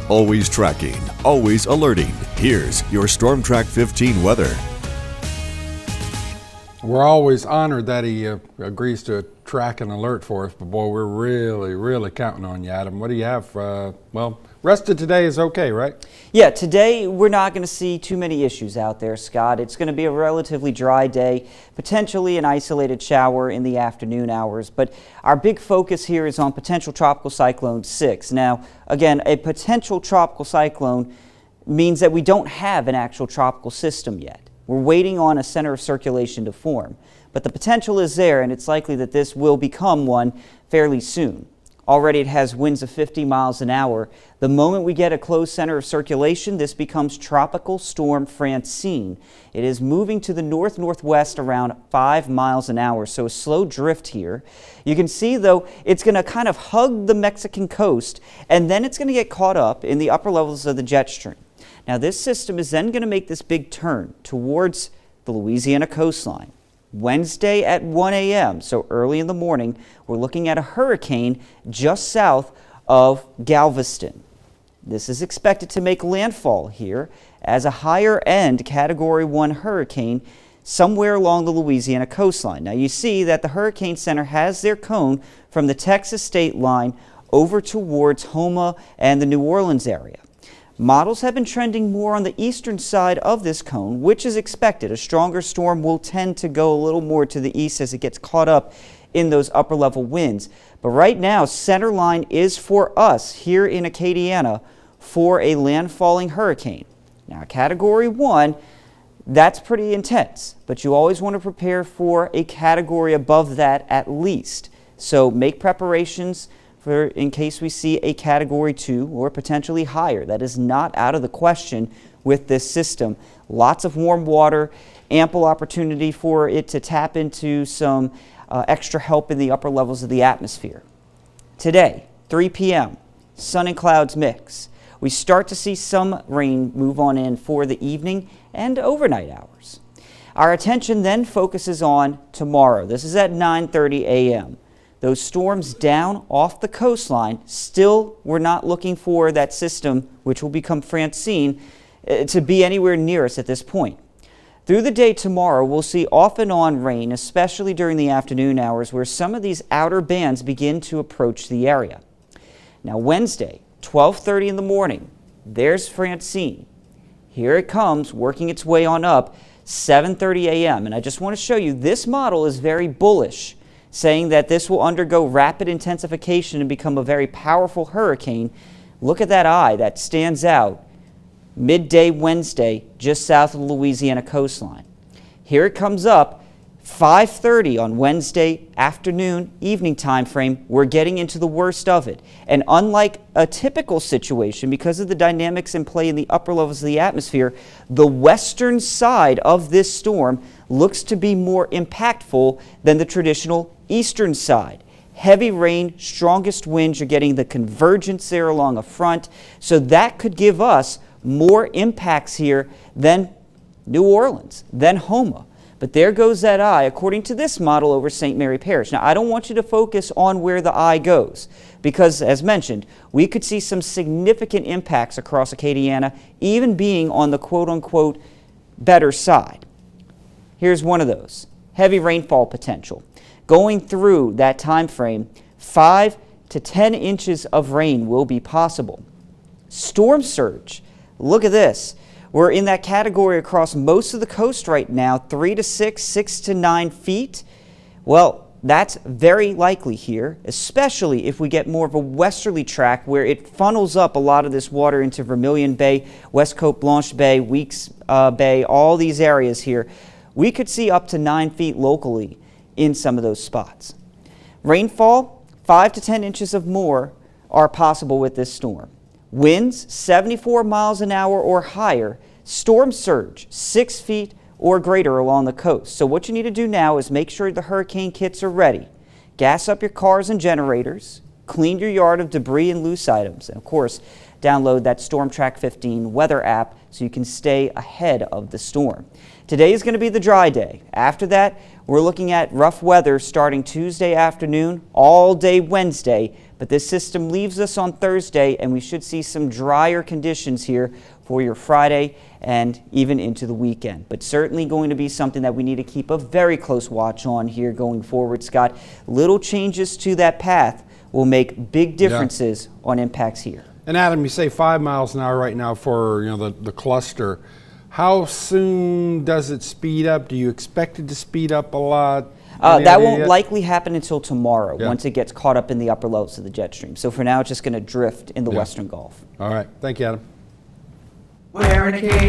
Always tracking, always alerting. Here's your Storm Track 15 weather. We're always honored that he agrees to track and alert for us, but boy, we're really counting on you, Adam. What do you have? Well, rest of today is okay, right? Yeah, today we're not going to see too many issues out there, Scott. It's going to be a relatively dry day, potentially an isolated shower in the afternoon hours, but our big focus here is on potential tropical cyclone 6. Now, again, a potential tropical cyclone means that we don't have an actual tropical system yet. We're waiting on a center of circulation to form, but the potential is there, and it's likely that this will become one fairly soon. Already it has winds of 50 miles an hour. The moment we get a closed center of circulation, this becomes Tropical Storm Francine. It is moving to the north-northwest around 5 miles an hour, so a slow drift here. You can see, though, it's going to kind of hug the Mexican coast, and then it's going to get caught up in the upper levels of the jet stream. Now, this system is then going to make this big turn towards the Louisiana coastline. Wednesday at 1 a.m., so early in the morning, we're looking at a hurricane just south of Galveston. This is expected to make landfall here as a higher-end Category 1 hurricane somewhere along the Louisiana coastline. Now, you see that the Hurricane Center has their cone from the Texas state line over towards Houma and the New Orleans area. Models have been trending more on the eastern side of this cone, which is expected. A stronger storm will tend to go a little more to the east as it gets caught up in those upper level winds. But right now, center line is for us here in Acadiana for a landfalling hurricane. Now, Category 1, that's pretty intense, but you always want to prepare for a category above that at least. So make preparations for in case we see a Category 2 or potentially higher. That is not out of the question with this system. Lots of warm water, ample opportunity for it to tap into some extra help in the upper levels of the atmosphere. Today, 3 p.m., sun and clouds mix. We start to see some rain move on in for the evening and overnight hours. Our attention then focuses on tomorrow. This is at 9:30 a.m. Those storms down off the coastline, still we're not looking for that system, which will become Francine, to be anywhere near us at this point. Through the day tomorrow, we'll see off and on rain, especially during the afternoon hours, where some of these outer bands begin to approach the area. Now Wednesday, 12:30 in the morning, there's Francine. Here it comes, working its way on up, 7:30 a.m. And I just want to show you, this model is very bullish, saying that this will undergo rapid intensification and become a very powerful hurricane. Look at that eye that stands out midday Wednesday just south of the Louisiana coastline. Here it comes up 5:30 on Wednesday afternoon, evening time frame. We're getting into the worst of it. And unlike a typical situation, because of the dynamics in play in the upper levels of the atmosphere, the western side of this storm looks to be more impactful than the traditional eastern side. Heavy rain, strongest winds, you're getting the convergence there along a front, so that could give us more impacts here than New Orleans, than Houma. But there goes that eye, according to this model, over St. Mary Parish. Now, I don't want you to focus on where the eye goes, because, as mentioned, we could see some significant impacts across Acadiana, even being on the quote-unquote better side. Here's one of those. Heavy rainfall potential. Going through that time frame, 5 to 10 inches of rain will be possible. Storm surge. Look at this. We're in that category across most of the coast right now, 3 to 6, 6 to 9 feet. Well, that's very likely here, especially if we get more of a westerly track where it funnels up a lot of this water into Vermilion Bay, West Cote Blanche Bay, Weeks Bay, all these areas here. We could see up to 9 feet locally in some of those spots. Rainfall, 5 to 10 inches of more are possible with this storm. Winds, 74 miles an hour or higher. Storm surge, 6 feet or greater along the coast. So what you need to do now is make sure the hurricane kits are ready. Gas up your cars and generators. Clean your yard of debris and loose items. And of course, download that Storm Track 15 weather app so you can stay ahead of the storm. Today is going to be the dry day. After that, we're looking at rough weather starting Tuesday afternoon, all day Wednesday, But this system leaves us on Thursday, and we should see some drier conditions here for your Friday and even into the weekend. But certainly going to be something that we need to keep a very close watch on here going forward, Scott. Little changes to that path will make big differences on impacts here. And Adam, you say 5 miles an hour right now for the cluster. How soon does it speed up? Do you expect it to speed up a lot? That won't likely happen until tomorrow, Yeah. once it gets caught up in the upper levels of the jet stream. So for now, it's just going to drift in the Western Gulf. All right. Thank you, Adam. We're in Acadiana.